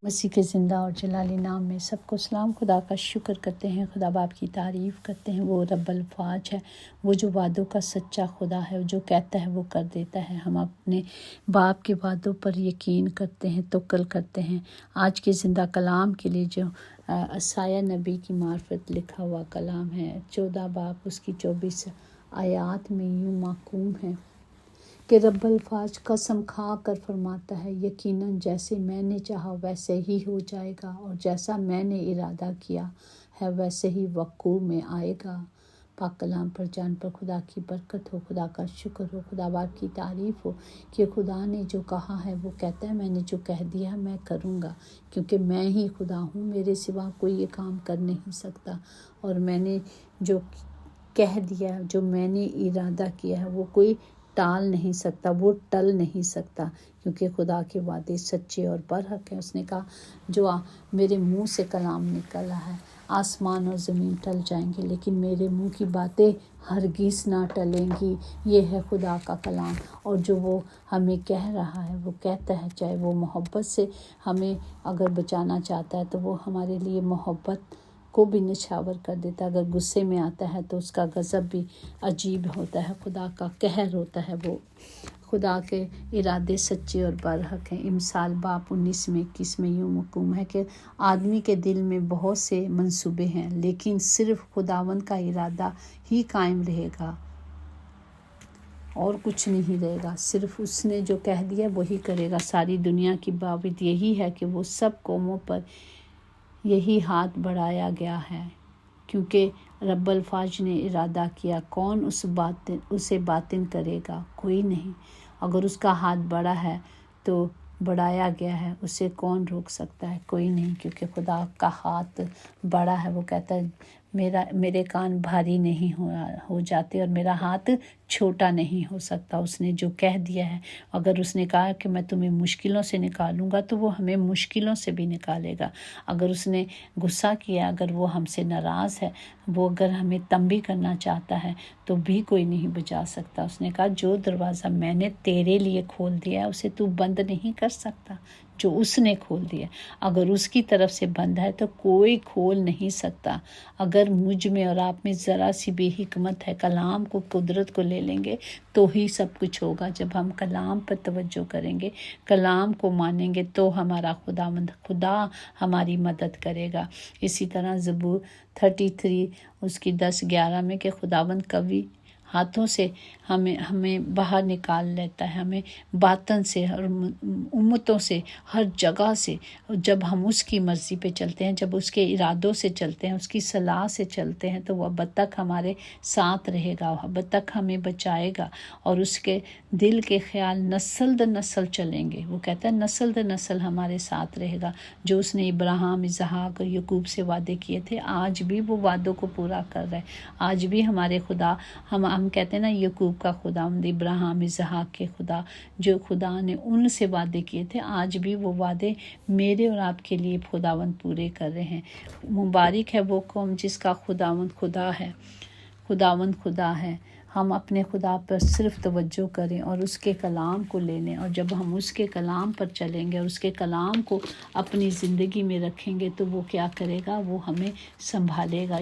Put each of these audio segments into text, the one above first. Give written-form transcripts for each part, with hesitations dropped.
مسیح کے زندہ اور جلالی نام میں سب کو سلام۔ خدا کا شکر کرتے ہیں، خدا باپ کی تعریف کرتے ہیں۔ وہ رب الفاج ہے، وہ جو وعدوں کا سچا خدا ہے، جو کہتا ہے وہ کر دیتا ہے۔ ہم اپنے باپ کے وعدوں پر یقین کرتے ہیں، توکل کرتے ہیں۔ آج کے زندہ کلام کے لیے جو عیسائی نبی کی معرفت لکھا ہوا کلام ہے، 14 باب اس کی 24 آیات میں یوں محکوم ہے کہ رب الفاظ قسم کھا کر فرماتا ہے، یقیناً جیسے میں نے چاہا ویسے ہی ہو جائے گا، اور جیسا میں نے ارادہ کیا ہے ویسے ہی وقوع میں آئے گا۔ پاک کلام پر جان پر خدا کی برکت ہو، خدا کا شکر ہو، خدا باپ کی تعریف ہو کہ خدا نے جو کہا ہے وہ کہتا ہے، میں نے جو کہہ دیا میں کروں گا، کیونکہ میں ہی خدا ہوں، میرے سوا کوئی یہ کام کر نہیں سکتا، اور میں نے جو کہہ دیا، جو میں نے ارادہ کیا ہے وہ کوئی ٹال نہیں سکتا، وہ ٹل نہیں سکتا، کیونکہ خدا کے وعدے سچے اور برحق ہیں۔ اس نے کہا جو میرے منہ سے کلام نکلا ہے، آسمان اور زمین ٹل جائیں گے لیکن میرے منہ کی باتیں ہرگز نہ ٹلیں گی۔ یہ ہے خدا کا کلام، اور جو وہ ہمیں کہہ رہا ہے وہ کہتا ہے، چاہے وہ محبت سے ہمیں اگر بچانا چاہتا ہے تو وہ ہمارے لیے محبت کو بھی نچھاور کر دیتا ہے، اگر غصے میں آتا ہے تو اس کا غضب بھی عجیب ہوتا ہے، خدا کا قہر ہوتا ہے۔ وہ خدا کے ارادے سچے اور برحق ہیں۔ امثال باب 19 میں 21 میں یوں محکوم ہے کہ آدمی کے دل میں بہت سے منصوبے ہیں، لیکن صرف خداوند کا ارادہ ہی قائم رہے گا اور کچھ نہیں رہے گا۔ صرف اس نے جو کہہ دیا وہی کرے گا۔ ساری دنیا کی بابت یہی ہے کہ وہ سب قوموں پر یہی ہاتھ بڑھایا گیا ہے، کیونکہ رب الفاج نے ارادہ کیا، کون اسے باطن کرے گا؟ کوئی نہیں۔ اگر اس کا ہاتھ بڑا ہے تو بڑھایا گیا ہے، اسے کون روک سکتا ہے؟ کوئی نہیں، کیونکہ خدا کا ہاتھ بڑا ہے۔ وہ کہتا ہے میرے کان بھاری نہیں ہو جاتے اور میرا ہاتھ چھوٹا نہیں ہو سکتا۔ اس نے جو کہہ دیا ہے، اگر اس نے کہا کہ میں تمہیں مشکلوں سے نکالوں گا تو وہ ہمیں مشکلوں سے بھی نکالے گا۔ اگر اس نے غصہ کیا، اگر وہ ہم سے ناراض ہے، وہ اگر ہمیں تنبیہ کرنا چاہتا ہے تو بھی کوئی نہیں بچا سکتا۔ اس نے کہا جو دروازہ میں نے تیرے لیے کھول دیا ہے اسے تو بند نہیں کر سکتا، جو اس نے کھول دیا۔ اگر اس کی طرف سے بند ہے تو کوئی کھول نہیں سکتا۔ اگر مجھ میں اور آپ میں ذرا سی بھی حکمت ہے، کلام کو، قدرت کو لے لیں گے تو ہی سب کچھ ہوگا۔ جب ہم کلام پر توجہ کریں گے، کلام کو مانیں گے تو ہمارا خدا ہماری مدد کرے گا۔ اسی طرح زبور 33 اس کی 10-11 میں کہ خداوند قوی ہاتھوں سے ہمیں باہر نکال لیتا ہے، ہمیں باطن سے اور امتوں سے، ہر جگہ سے۔ جب ہم اس کی مرضی پہ چلتے ہیں، جب اس کے ارادوں سے چلتے ہیں، اس کی صلاح سے چلتے ہیں تو وہ اب تک ہمارے ساتھ رہے گا، اب تک ہمیں بچائے گا، اور اس کے دل کے خیال نسل در نسل چلیں گے۔ وہ کہتا ہے نسل در نسل ہمارے ساتھ رہے گا۔ جو اس نے ابراہیم، اسحاق اور یعقوب سے وعدے کیے تھے، آج بھی وہ وعدوں کو پورا کر رہے ہیں۔ آج بھی ہمارے خدا، ہم کہتے ہیں نا یعقوب کا خدا، ابراہیم، اسحاق کے خدا، جو خدا نے ان سے وعدے کیے تھے، آج بھی وہ وعدے میرے اور آپ کے لیے خداوند پورے کر رہے ہیں۔ مبارک ہے وہ قوم جس کا خداوند خدا ہے، خداوند خدا ہے۔ ہم اپنے خدا پر صرف توجہ کریں اور اس کے کلام کو لے لیں، اور جب ہم اس کے کلام پر چلیں گے اور اس کے کلام کو اپنی زندگی میں رکھیں گے تو وہ کیا کرے گا؟ وہ ہمیں سنبھالے گا۔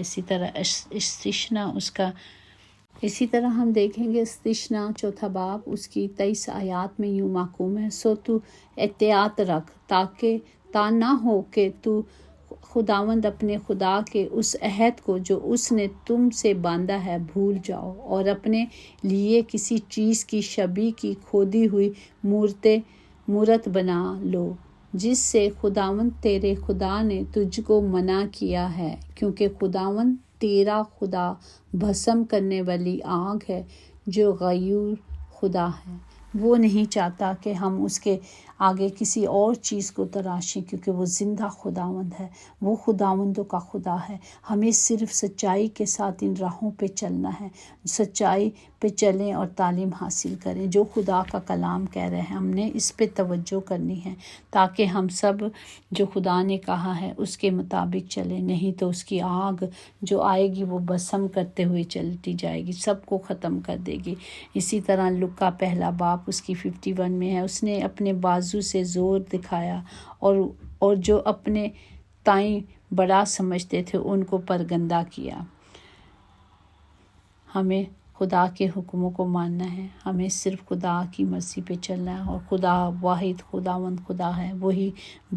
اسی طرح ہم دیکھیں گے استثنا 4 باب اس کی 23 آیات میں یوں محکوم ہے، سو تو احتیاط رکھ تا نہ ہو کہ تو خداوند اپنے خدا کے اس عہد کو جو اس نے تم سے باندھا ہے بھول جاؤ، اور اپنے لیے کسی چیز کی شبیہ کی کھودی ہوئی مورت بنا لو، جس سے خداوند تیرے خدا نے تجھ کو منع کیا ہے، کیونکہ خداوند تیرا خدا بھسم کرنے والی آگ ہے جو غیور خدا ہے۔ وہ نہیں چاہتا کہ ہم اس کے آگے کسی اور چیز کو تراشیں، کیونکہ وہ زندہ خداوند ہے، وہ خداوندوں کا خدا ہے۔ ہمیں صرف سچائی کے ساتھ ان راہوں پہ چلنا ہے، سچائی پہ چلیں اور تعلیم حاصل کریں جو خدا کا کلام کہہ رہے ہیں۔ ہم نے اس پہ توجہ کرنی ہے تاکہ ہم سب جو خدا نے کہا ہے اس کے مطابق چلیں، نہیں تو اس کی آگ جو آئے گی وہ بھسم کرتے ہوئے چلتی جائے گی، سب کو ختم کر دے گی۔ اسی طرح لوکا 1 باب اس کی 51 میں ہے، اس نے اپنے بازو سے زور دکھایا اور جو اپنے تائیں بڑا سمجھتے تھے ان کو پرگندہ کیا۔ ہمیں خدا کے حکموں کو ماننا ہے، ہمیں صرف خدا کی مرضی پہ چلنا ہے، اور خدا واحد خداوند خدا ہے، وہی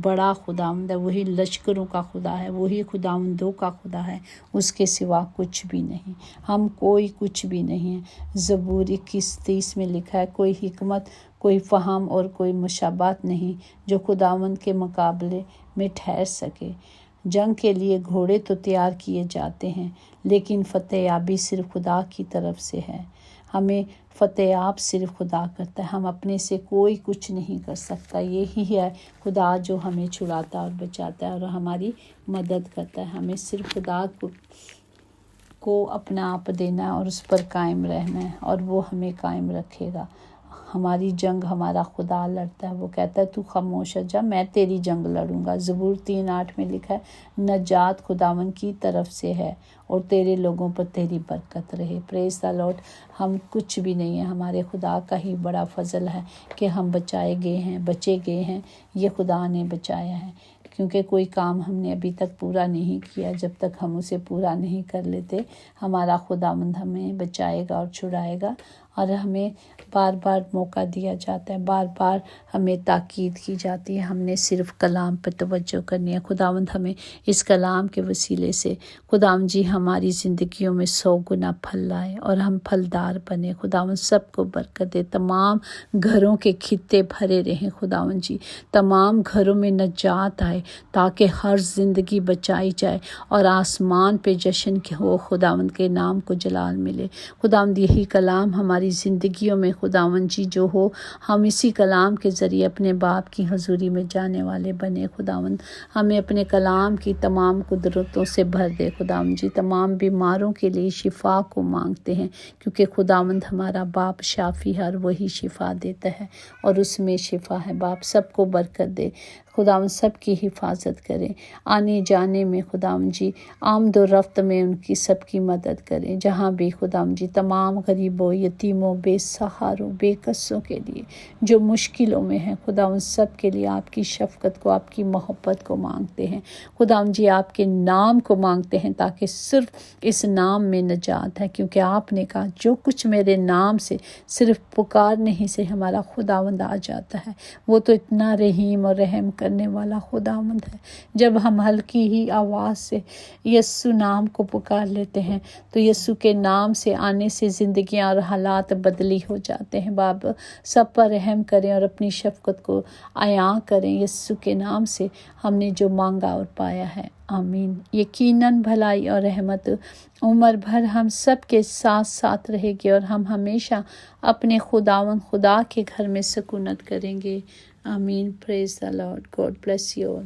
بڑا خداوند ہے، وہی لشکروں کا خدا ہے، وہی خداوندوں کا خدا ہے، اس کے سوا کچھ بھی نہیں، ہم کوئی کچھ بھی نہیں ہے۔ زبور 21:30 میں لکھا ہے، کوئی حکمت، کوئی فہم اور کوئی مشابہت نہیں جو خداوند کے مقابلے میں ٹھہر سکے۔ جنگ کے لیے گھوڑے تو تیار کیے جاتے ہیں، لیکن فتح یابی صرف خدا کی طرف سے ہے۔ ہمیں فتح یاب صرف خدا کرتا ہے، ہم اپنے سے کوئی کچھ نہیں کر سکتا۔ یہی ہے خدا جو ہمیں چھڑاتا اور بچاتا ہے اور ہماری مدد کرتا ہے۔ ہمیں صرف خدا کو اپنا آپ دینا ہے اور اس پر قائم رہنا ہے، اور وہ ہمیں قائم رکھے گا۔ ہماری جنگ ہمارا خدا لڑتا ہے، وہ کہتا ہے تو خاموش جا، میں تیری جنگ لڑوں گا۔ زبور 3:8 میں لکھا ہے، نجات خداوند کی طرف سے ہے اور تیرے لوگوں پر تیری برکت رہے۔ پریز دی لارڈ۔ ہم کچھ بھی نہیں ہیں، ہمارے خدا کا ہی بڑا فضل ہے کہ ہم بچے گئے ہیں، یہ خدا نے بچایا ہے، کیونکہ کوئی کام ہم نے ابھی تک پورا نہیں کیا۔ جب تک ہم اسے پورا نہیں کر لیتے، ہمارا خداوند ہمیں بچائے گا اور چھڑائے گا، اور ہمیں بار بار موقع دیا جاتا ہے، بار بار ہمیں تاکید کی جاتی ہے۔ ہم نے صرف کلام پر توجہ کرنی ہے۔ خداوند ہمیں اس کلام کے وسیلے سے خداوند جی ہماری زندگیوں میں 100 گنا پھل لائے اور ہم پھلدار بنے۔ خداوند سب کو برکت دے، تمام گھروں کے خطے بھرے رہیں خداوند جی، تمام گھروں میں نجات آئے تاکہ ہر زندگی بچائی جائے اور آسمان پہ جشن ہو، خداوند کے نام کو جلال ملے۔ خداوند یہی کلام ہماری زندگیوں میں خداوند جی جو ہو، ہم اسی کلام کے ذریعے اپنے باپ کی حضوری میں جانے والے بنے۔ خداوند ہمیں اپنے کلام کی تمام قدرتوں سے بھر دے۔ خداوند جی تمام بیماروں کے لیے شفا کو مانگتے ہیں، کیونکہ خداوند ہمارا باپ شافی ہے اور وہی شفا دیتا ہے، اور اس میں شفا ہے۔ باپ سب کو برکت دے، خداوند سب کی حفاظت کرے، آنے جانے میں خداوند جی، آمد و رفت میں ان کی سب کی مدد کریں، جہاں بھی خداوند جی تمام غریبوں، یتیموں، بے سہاروں، بے کسوں کے لیے جو مشکلوں میں ہیں، خداوند سب کے لیے آپ کی شفقت کو، آپ کی محبت کو مانگتے ہیں۔ خداوند جی آپ کے نام کو مانگتے ہیں، تاکہ صرف اس نام میں نجات ہے، کیونکہ آپ نے کہا جو کچھ میرے نام سے صرف پکارنے ہی سے ہمارا خداوند آ جاتا ہے۔ وہ تو اتنا رحیم اور رحم کرنے والا خداوند ہے۔ جب ہم ہلکی ہی آواز سے یسوع نام کو پکار لیتے ہیں تو یسوع کے نام سے آنے سے زندگیاں اور حالات بدلی ہو جاتے ہیں۔ باپ سب پر رحم کریں اور اپنی شفقت کو عیاں کریں۔ یسوع کے نام سے ہم نے جو مانگا اور پایا ہے، آمین۔ یقیناً بھلائی اور رحمت عمر بھر ہم سب کے ساتھ ساتھ رہے گی، اور ہم ہمیشہ اپنے خدا کے گھر میں سکونت کریں گے، آمین۔ Praise the Lord. God bless you all.